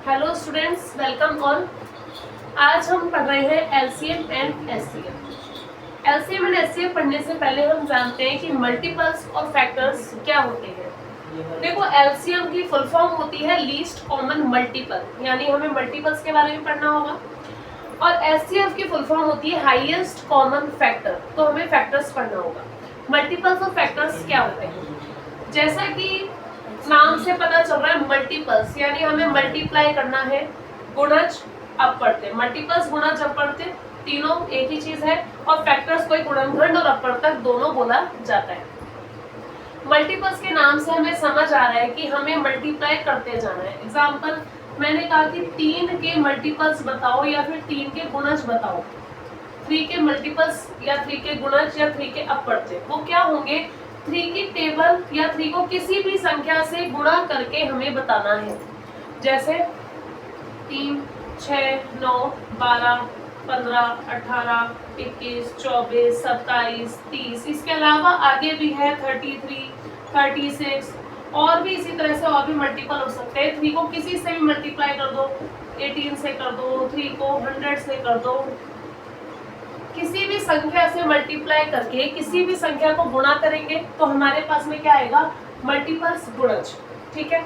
Hello students, welcome all. आज हम पढ़ रहे हैं LCM and HCF. LCM and HCF पढ़ने से पहले हम जानते हैं कि मल्टीपल्स और फैक्टर्स क्या होते हैं। देखो, एलसीएम की फुल फॉर्म होती है लीस्ट कॉमन मल्टीपल, यानी हमें मल्टीपल्स के बारे में पढ़ना होगा। और एचसीएफ की फुल फॉर्म होती है हाईएस्ट कॉमन फैक्टर, तो हमें फैक्टर्स पढ़ना होगा। मल्टीपल्स और फैक्टर्स क्या होते हैं? जैसा कि नाम से पता चल रहा है, मल्टीपल्स यानी हमें मल्टीप्लाई करना है, गुणज अपवर्त्य। मल्टीपल्स गुणज अपवर्त्य तीनों एक ही चीज है, और फैक्टर्स को गुणनखंड और अपवर्तक दोनों बोला जाता है। मल्टीपल्स के नाम से हमें समझ आ रहा है कि हमें मल्टीप्लाई करते जाना है। एग्जाम्पल, मैंने कहा कि 3 के मल्टीपल्स बताओ या फिर 3 के गुणज बताओ। 3 के मल्टीपल्स या 3 के गुणज या 3 के अपवर्त्य वो क्या होंगे? 3 की टेबल या 3 को किसी भी संख्या से गुणा करके हमें बताना है। जैसे 3, 6, 9, 12, 15, 18, 21, 24, 27, 30। इसके अलावा आगे भी है 33, 36 और भी इसी तरह से और भी मल्टीपल हो सकते हैं। 3 को किसी से भी मल्टीप्लाई कर दो, 18 से कर दो, 3 को 100 से कर दो। किसी भी संख्या से मल्टीप्लाई करके किसी भी संख्या को गुणा करेंगे तो हमारे पास में क्या आएगा? मल्टीपल्स गुणज। ठीक है,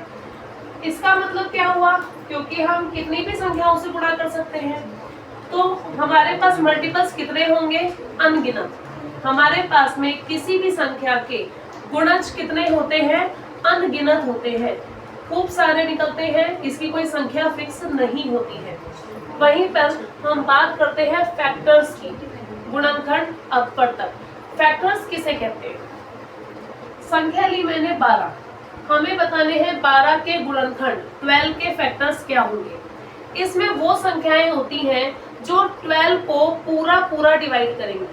इसका मतलब क्या हुआ? क्योंकि हम कितनी भी संख्याओं से गुणा कर सकते हैं, तो हमारे पास मल्टीपल्स कितने होंगे? अनगिनत। हमारे पास में किसी भी संख्या के गुणज कितने होते हैं? अनगिनत होते हैं, खूब सारे निकलते हैं, इसकी कोई संख्या फिक्स नहीं होती है। वहीं पर हम बात करते हैं फैक्टर्स की, गुणनखंड अपवर्तक। फैक्टर्स किसे कहते हैं? संख्या ली मैंने 12, हमें बताने हैं 12 के गुणनखंड 12 के फैक्टर्स क्या होंगे। इसमें वो संख्याएं होती हैं जो 12 को पूरा डिवाइड करेंगी।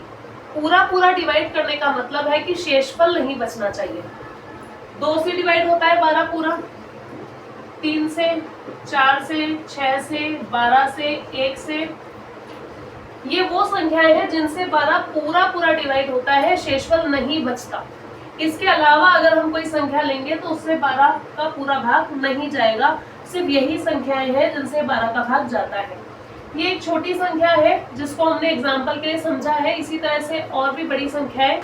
पूरा डिवाइड करने का मतलब है कि शेषफल नहीं बचना चाहिए। 2 से डिवाइड होता है 12 पूरा, 3 से, 4 से, 6 से, 12 से, 1 से। ये वो संख्याएं हैं जिनसे 12 पूरा डिवाइड होता है, शेषफल नहीं बचता। इसके अलावा अगर हम कोई संख्या लेंगे तो उससे 12 का पूरा भाग नहीं जाएगा। सिर्फ यही संख्याएं हैं जिनसे 12 का भाग जाता है। ये एक छोटी संख्या है जिसको हमने एग्जाम्पल के लिए समझा है। इसी तरह से और भी बड़ी संख्याएं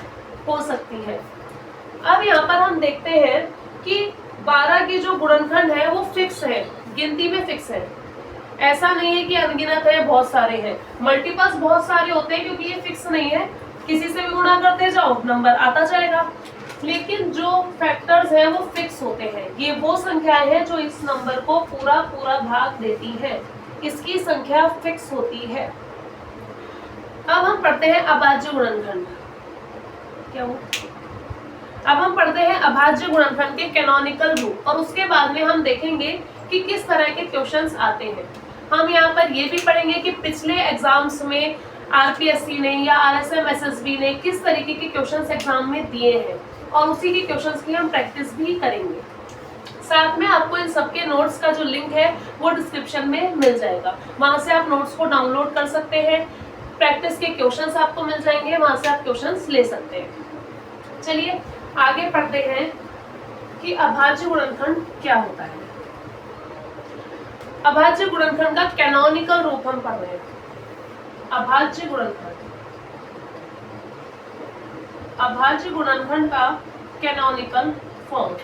हो सकती है। अब यहाँ पर हम देखते हैं कि 12 के जो गुणनखंड है वो फिक्स है, गिनती में फिक्स है। ऐसा नहीं है कि अनगिनत है, बहुत सारे हैं। मल्टीपल्स बहुत सारे होते हैं क्योंकि ये फिक्स नहीं है, किसी से भी गुणा करते जाओ नंबर आता जाएगा। लेकिन जो फैक्टर्स हैं वो फिक्स होते हैं। ये वो संख्याएं हैं जो इस नंबर को पूरा भाग देती हैं, इसकी संख्या फिक्स होती है। अब हम पढ़ते हैं अभाज्य गुणनखंड। क्या हो? अब हम पढ़ते हैं अभाज्य गुणनखंड के कैनोनिकल रूप, और उसके बाद में हम देखेंगे कि किस तरह के क्वेश्चंस आते हैं। हम यहाँ पर ये भी पढ़ेंगे कि पिछले एग्जाम्स में आरपीएससी ने या आरएसएम एसएसबी ने किस तरीके के क्वेश्चंस एग्जाम में दिए हैं, और उसी के क्वेश्चंस की हम प्रैक्टिस भी करेंगे। साथ में आपको इन सबके नोट्स का जो लिंक है वो डिस्क्रिप्शन में मिल जाएगा, वहां से आप नोट्स को डाउनलोड कर सकते हैं। प्रैक्टिस के क्वेश्चंस आपको मिल जाएंगे, वहां से आप क्वेश्चंस ले सकते हैं। चलिए आगे पढ़ते हैं कि अभाज्य गुणनखंड क्या होता है। अभाज्य गुणनखंड का कैनोनिकल रूप हम पढ़ रहे हैं। अभाज्य गुणनखंड, अभाज्य गुणनखंड का कैनोनिकल फॉर्म।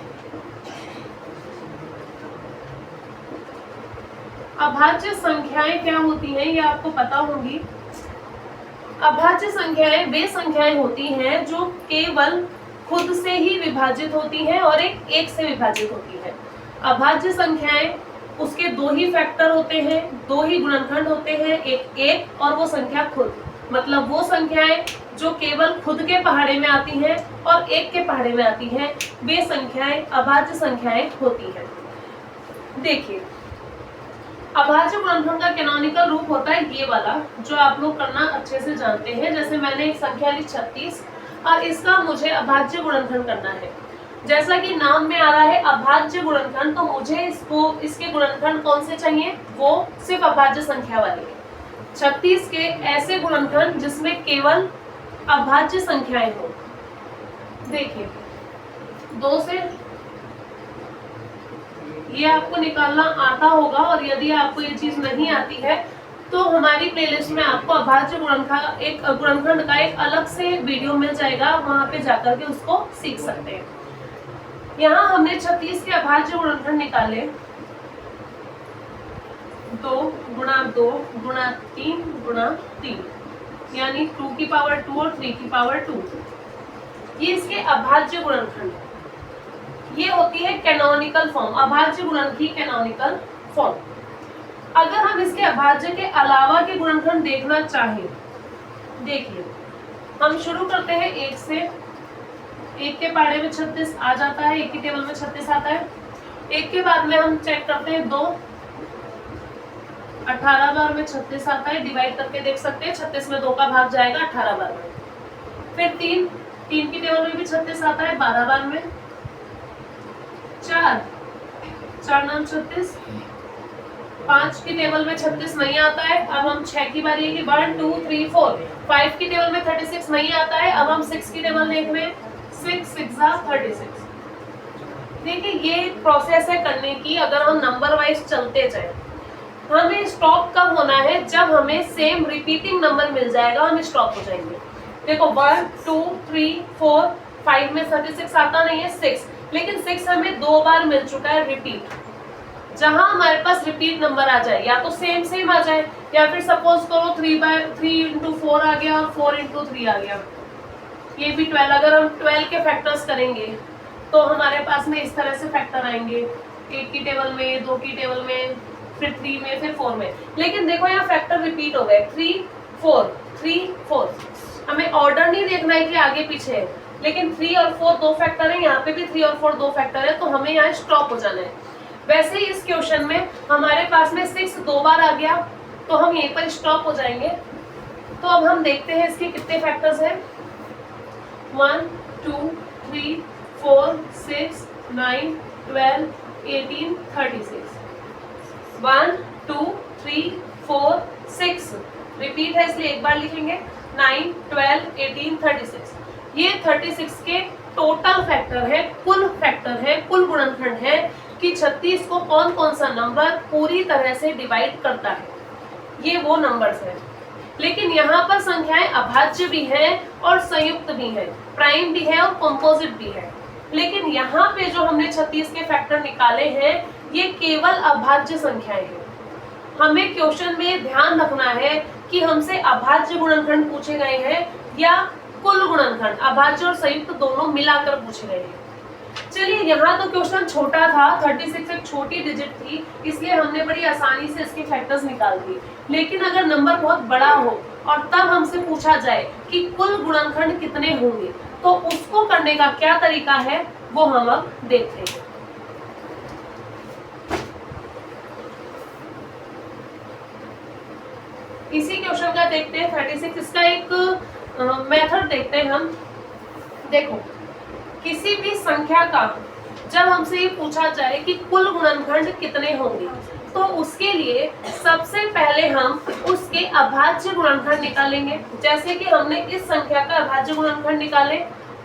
अभाज्य संख्याएं क्या होती हैं ये आपको पता होंगी। अभाज्य संख्याएं वे संख्याएं होती हैं जो केवल खुद से ही विभाजित होती हैं और एक से विभाजित होती है। अभाज्य संख्याएं, उसके 2 ही फैक्टर होते हैं, 2 ही गुणनखंड होते हैं, एक और वो संख्या खुद। मतलब वो संख्याएं जो केवल खुद के पहाड़े में आती हैं और एक के पहाड़े में आती हैं, वे संख्याएं अभाज्य संख्याएं होती हैं। देखिए, अभाज्य गुणनखंड का कैनोनिकल रूप होता है ये वाला, जो आप लोग करना अच्छे से जानते हैं। जैसे मैंने एक संख्या ली 36 और इसका मुझे अभाज्य गुणनखंड करना है। जैसा कि नाम में आ रहा है अभाज्य गुणनखंड, तो मुझे इसके गुणनखंड कौन से चाहिए? वो सिर्फ अभाज्य संख्या वाले। 36 के ऐसे गुणनखंड जिसमें केवल अभाज्य संख्याएं हो। देखिए, 2 से ये आपको निकालना आता होगा, और यदि आपको ये चीज नहीं आती है तो हमारी प्लेलिस्ट में आपको अभाज्य गुणनखंड का एक अलग से वीडियो मिल जाएगा, वहां पे जाकर के उसको सीख सकते हैं। यहाँ हमने 36 के अभाज्य गुणनखंड निकाले, 2 गुणा 2 गुणा 3 गुणा 3, यानी 2 की पावर 2 और 3 की पावर 2। ये इसके अभाज्य गुणनखंड है। ये होती है कैनोनिकल फॉर्म, अभाज्य गुणन की कैनोनिकल फॉर्म। अगर हम इसके अभाज्य के अलावा के गुणनखंड देखना चाहें, देखिए हम शुरू करते हैं 1 से। 1 के पाड़े में 36 आ जाता है, 1 की टेबल में 36 आता है। 1 के बाद में हम चेक करते हैं 2, 18 बार में 36 आता है, डिवाइड करके देख सकते हैं, 36 में 2 का भाग जाएगा 18 बार में। फिर 3 की टेबल में भी 36 आता है 12 बार में। 4 9 36, 5 की टेबल में 36 नहीं आता है, अब हम 6 की बारी है कि 1 2 3 4। 5 की टेबल में 36 नहीं आता है, अब हम 6 की टेबल देख रहे हैं, 6 6 36। देखिए ये प्रोसेस है करने की। अगर हम नंबर वाइज चलते जाए, हमें स्टॉप कब होना है, जब हमें सेम रिपीटिंग नंबर मिल जाएगा, हम स्टॉप हो जाएंगे। देखो 1 2 3 4, 5 में 36 आता नहीं है, 6, लेकिन 6 हमें 2 बार मिल चुका है रिपीट। जहां हमारे पास रिपीट नंबर आ जाए, या तो सेम आ जाए, या फिर सपोज करो 3 इंटू 4 आ गया, 4 इंटू 3 आ गया, ये भी 12। अगर हम 12 के फैक्टर्स करेंगे तो हमारे पास में इस तरह से फैक्टर आएंगे, 1 की टेबल में, 2 की टेबल में, फिर 3 में, फिर 4 में। लेकिन देखो यहाँ फैक्टर रिपीट हो गए, 3 4। हमें ऑर्डर नहीं देखना है कि आगे पीछे है, लेकिन 3 और 4 दो फैक्टर है, यहाँ पे भी 3 और 4 दो फैक्टर है, तो हमें यहाँ स्टॉप हो जाना है। वैसे ही इस क्वेश्चन में हमारे पास में 6 2 बार आ गया, तो हम यहीं पर स्टॉप हो जाएंगे। तो अब हम देखते हैं इसके कितने फैक्टर्स हैं। 1 2 3 4 6 9 12 18 36। 1 2 3 4 6 रिपीट है, इसलिए एक बार लिखेंगे। 9 12 18 36। ये 36 के टोटल फैक्टर है, कुल फैक्टर है, कुल गुणनखंड है कि 36 को कौन कौन सा नंबर पूरी तरह से डिवाइड करता है। ये वो नंबर्स हैं। लेकिन यहाँ पर संख्याएं अभाज्य भी हैं और संयुक्त भी हैं, प्राइम भी है और कंपोजिट भी है। लेकिन यहाँ पे जो हमने 36 के फैक्टर निकाले हैं, ये केवल अभाज्य संख्याएं हैं। हमें क्वेश्चन में ध्यान रखना है कि हमसे अभाज्य गुणनखंड पूछे गए हैं या कुल गुणनखंड, अभाज्य और संयुक्त दोनों मिलाकर पूछे गए हैं। चलिए, यहाँ तो क्वेश्चन छोटा था, 36 एक छोटी डिजिट थी, इसलिए हमने बड़ी आसानी से इसके फैक्टर्स निकाल दिए। लेकिन अगर नंबर बहुत बड़ा हो और तब हमसे पूछा जाए कि कुल गुणनखंड कितने होंगे, तो उसको करने का क्या तरीका है वो हम अब देखते हैं। इसी क्वेश्चन का देखते हैं 36। इसका एक मेथड देखते हैं हम। देखो, किसी भी संख्या का जब हमसे ये पूछा जाए कि कुल गुणनखंड कितने होंगे, तो उसके लिए सबसे पहले हम उसके अभाज्य गुणनखंड निकालेंगे। जैसे कि हमने इस संख्या का अभाज्य गुणनखंड निकाले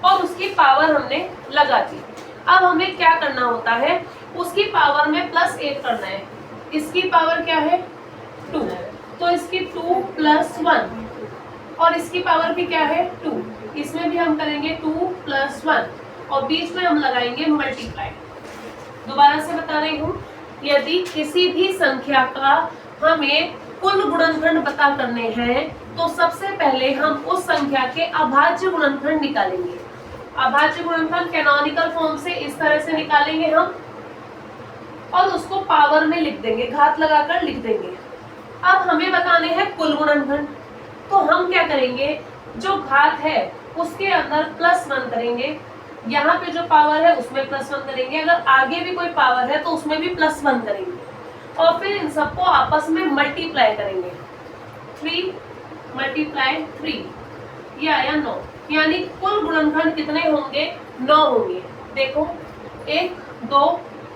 और उसकी पावर हमने लगा दी। अब हमें क्या करना होता है, उसकी पावर में +1 करना है। इसकी पावर क्या है 2, तो इसकी 2 + 1, और इसकी पावर भी क्या है 2, इसमें भी हम करेंगे 2 + 1, और बीच में हम लगाएंगे मल्टीप्लाई। दोबारा से बता रही हूँ, यदि किसी भी संख्या का हमें कुल गुणनखंड पता करने हैं, तो सबसे पहले हम उस संख्या के अभाज्य गुणनखंड निकालेंगे। अभाज्य गुणनखंड कैनोनिकल फॉर्म से इस तरह से निकालेंगे हम, और उसको पावर में लिख देंगे, घात लगाकर लिख देंगे। अब हमें बताने हैं कुल गुणनखंड, तो हम क्या करेंगे, जो घात है उसके अंदर +1 करेंगे, यहाँ पे जो पावर है उसमें +1 करेंगे, अगर आगे भी कोई पावर है तो उसमें भी +1 करेंगे, और फिर इन सबको आपस में मल्टीप्लाई करेंगे। 3 × 3, ये आया 9, यानी कुल गुणनखंड कितने होंगे 9 होंगे। देखो 1 2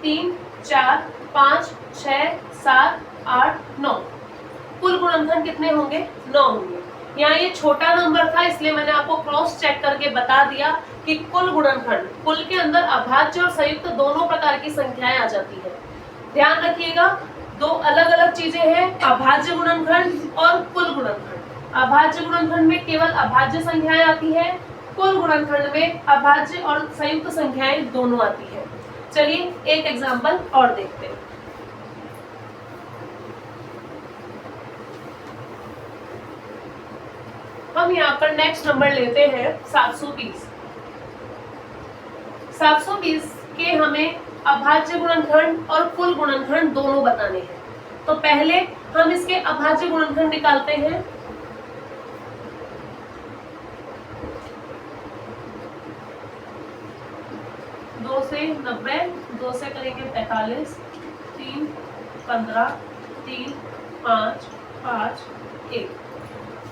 3 4 5 6 7 8 9, कुल गुणनखंड कितने होंगे 9 होंगे। यहाँ ये छोटा नंबर था, इसलिए मैंने आपको क्रॉस चेक करके बता दिया कि कुल गुणनखंड, कुल के अंदर अभाज्य और संयुक्त दोनों प्रकार की संख्याएं आ जाती है। ध्यान रखिएगा, दो अलग अलग चीजें हैं, अभाज्य गुणनखंड और कुल गुणनखंड। अभाज्य गुणनखंड में केवल अभाज्य संख्याएं आती है, कुल गुणनखंड में अभाज्य और संयुक्त संख्याएं दोनों आती है। चलिए एक एग्जांपल और देखते हैं। हम यहाँ पर नेक्स्ट नंबर लेते हैं 720। 720 के हमें अभाज्य गुणनखंड और कुल गुणनखंड दोनों बताने हैं। तो पहले हम इसके अभाज्य गुणनखंड निकालते हैं। दो से 90, 2 से करेंगे 45, 3 15, 3 5 5 1।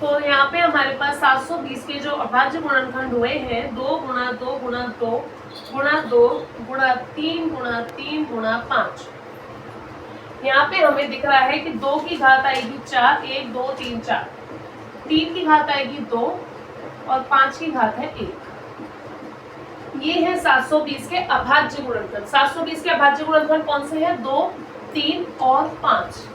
तो यहाँ पे हमारे पास 720 के जो अभाज्य गुणनखंड हुए हैं 2 गुणा 2 गुणा 2 गुणा 2 गुणा 3 गुणा 3 गुणा 5। यहाँ पे हमें दिख रहा है कि 2 की घात आएगी 4, 1 2 3 4, 3 की घात आएगी 2 और 5 की घात है 1। ये है 720 के अभाज्य गुणनखंड। 720 के अभाज्य गुणनखंड कौन से हैं? 2, 3 और 5।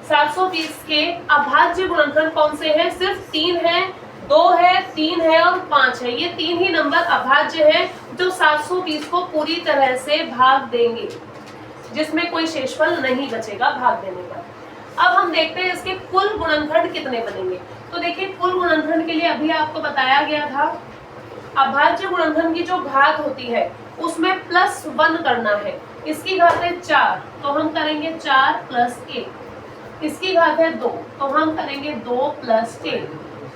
720 के अभाज्य गुणनखंड कौन से हैं? सिर्फ 3 है, 2 है, 3 है और 5 है। ये 3 ही नंबर अभाज्य है जो 720 को पूरी तरह से भाग देंगे, जिसमें कोई शेषफल नहीं बचेगा भाग देने पर। अब हम देखते हैं इसके कुल गुणनखंड कितने बनेंगे। तो देखिए कुल गुणनखंड के लिए अभी आपको बताया गया था, अभाज्य गुणनखंड की जो घात होती है उसमें +1 करना है। इसकी घात है 4 तो हम करेंगे 4 + 1। इसकी घात है 2 तो हम करेंगे 2 + 1।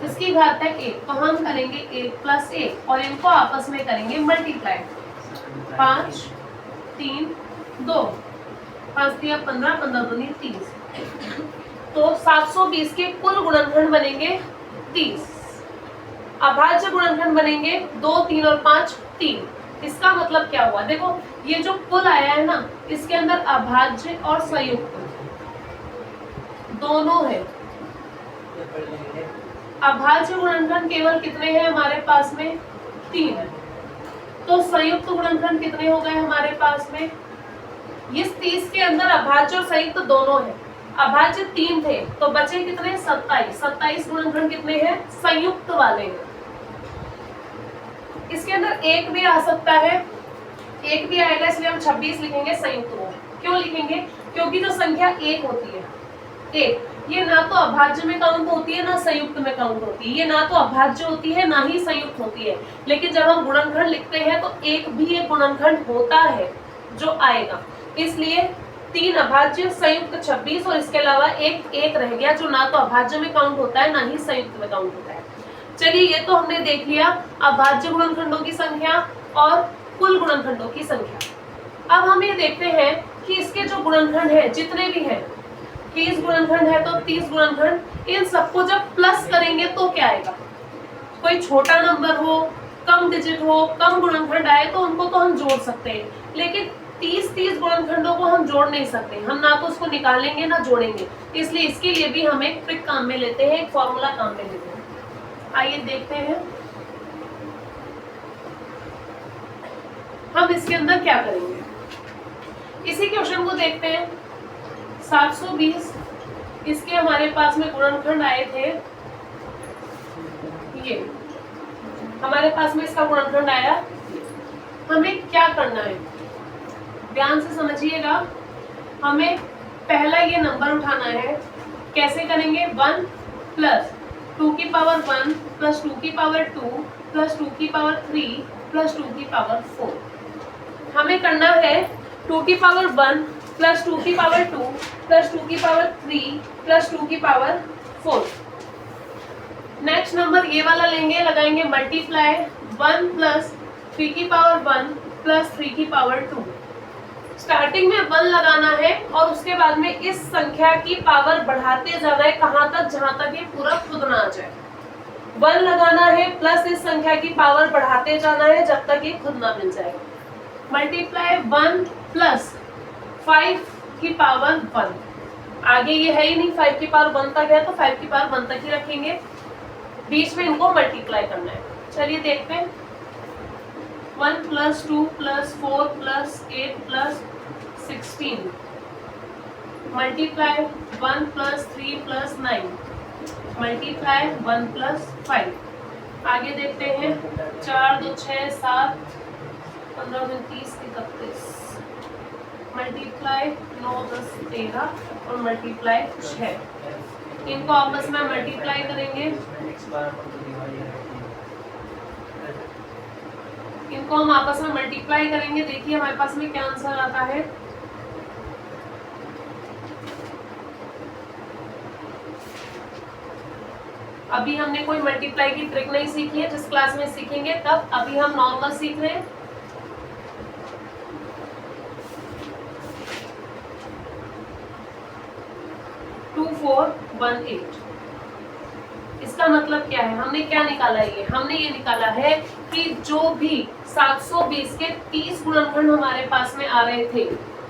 इसकी घात है 1 तो हम करेंगे 1 + 1 और इनको आपस में करेंगे मल्टीप्लाई। 5 3 2 5 दिया 15, 15 दूनी 30। तो 720 के कुल गुणनखंड बनेंगे 30। अभाज्य गुणनखंड बनेंगे 2 3 और 5 3। इसका मतलब क्या हुआ? देखो ये जो कुल आया है ना, इसके अंदर अभाज्य और संयुक्त दोनों है। अभाज्य गुणनखंड केवल कितने हैं हमारे पास में? 3। तो संयुक्त गुणनखंड कितने हो गए हमारे पास में? इस 30 के अंदर अभाज्य और संयुक्त दोनों है। अभाज्य 3 थे तो बचे कितने? 27। 27 गुणनखंड कितने हैं? संयुक्त वाले हैं। इसके अंदर 1 भी आ सकता है, 1 भी आएगा, इसलिए हम 26 लिखेंगे संयुक्त को। क्यों लिखेंगे? क्योंकि जो संख्या 1 होती है, 1, ये ना तो अभाज्य में काउंट होती है ना संयुक्त में काउंट होती है। ये ना तो अभाज्य होती है ना ही संयुक्त होती है। लेकिन जब हम गुणनखंड लिखते हैं तो एक भी एक गुणनखंड होता है जो आएगा। इसलिए 3 अभाज्य, संयुक्त 26 और इसके अलावा एक रह गया जो ना तो अभाज्य में काउंट होता है ना ही संयुक्त में काउंट होता है। चलिए ये तो हमने देख लिया अभाज्य गुणनखंडों की संख्या और कुल गुणनखंडों की संख्या। अब हम ये देखते हैं कि इसके जो गुणनखंड है जितने भी हैं, 30 गुणनखंड है तो 30 गुणनखंड, इन सबको जब प्लस करेंगे तो क्या आएगा? कोई छोटा नंबर हो, कम डिजिट हो, कम गुणनखंड आए तो उनको तो हम जोड़ सकते हैं, लेकिन 30 गुणनखंडों को हम जोड़ नहीं सकते। हम ना तो उसको निकालेंगे ना जोड़ेंगे। इसलिए इसके लिए भी हम एक ट्रिक काम में लेते हैं, एक फॉर्मूला काम में लेते हैं। आइए देखते हैं हम इसके अंदर क्या करेंगे। इसी क्वेश्चन को देखते हैं। 720 इसके हमारे पास में गुणनखंड आए थे, ये हमारे पास में इसका गुणनखंड आया। हमें क्या करना है? ध्यान से समझिएगा। हमें पहला ये नंबर उठाना है। कैसे करेंगे? 1 + 2 की पावर 1 + 2 की पावर 2 + 2 की पावर 3 + 2 की पावर 4। हमें करना है 2 की पावर 1 + 2 की पावर 2 + 2 की पावर 3 + 2 की पावर 4। नेक्स्ट नंबर ये वाला लेंगे, लगाएंगे मल्टीप्लाई। 1 + 3 की पावर 1 + 3 की पावर 2। स्टार्टिंग में 1 लगाना है और उसके बाद में इस संख्या की पावर बढ़ाते जाना है। कहां तक? जहां तक ये पूरा खुद ना आ जाए। 1 लगाना है प्लस इस संख्या की पावर बढ़ाते जाना है जब तक ये खुद ना मिल जाए। मल्टीप्लाई 1 + 5 की पावर 1। आगे ये है ही नहीं, 5 की पावर 1 तक है तो 5 की पावर 1 तक ही रखेंगे। बीच में इनको मल्टीप्लाई करना है। चलिए देखते हैं। 1 + 2 + 4 + 8 + 16 multiply 1 plus 3 plus 9 multiply 1 plus 5। आगे देखते हैं 4 2 6 7 15 29 31 मल्टीप्लाई 9 10 13 और मल्टीप्लाई 6। इनको आपस में मल्टीप्लाई करेंगे, इनको हम आपस में मल्टीप्लाई करेंगे। देखिए हमारे पास में क्या आंसर आता है। अभी हमने कोई मल्टीप्लाई की ट्रिक नहीं सीखी है, जिस क्लास में सीखेंगे तब। अभी हम नॉर्मल सीख रहे हैं। टू 4 1 8। इसका मतलब क्या है, हमने क्या निकाला है? हमने ये निकाला है कि जो भी 720 के 30 गुणनखंड हमारे पास में आ रहे थे,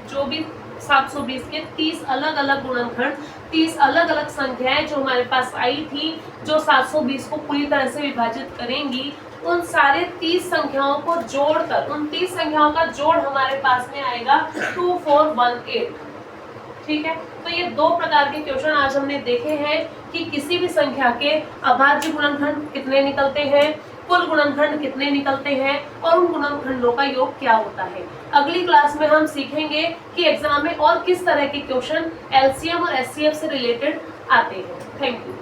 जो भी 720 के 30 अलग अलग गुणनखंड, 30 अलग अलग संख्याएं जो हमारे पास आई थी, जो 720 को पूरी तरह से विभाजित करेंगी, उन सारे 30 संख्याओं को जोड़कर, उन 30 संख्याओं का जोड़ हमारे पास में आएगा 2418। ठीक है, तो ये दो प्रकार के क्वेश्चन आज हमने देखे हैं कि किसी भी संख्या के अभाज्य गुणनखंड कितने निकलते हैं, कुल गुणनखंड कितने निकलते हैं और उन गुणनखंडों का योग क्या होता है। अगली क्लास में हम सीखेंगे कि एग्जाम में और किस तरह के क्वेश्चन एलसीएम और एचसीएफ से रिलेटेड आते हैं। Thank you.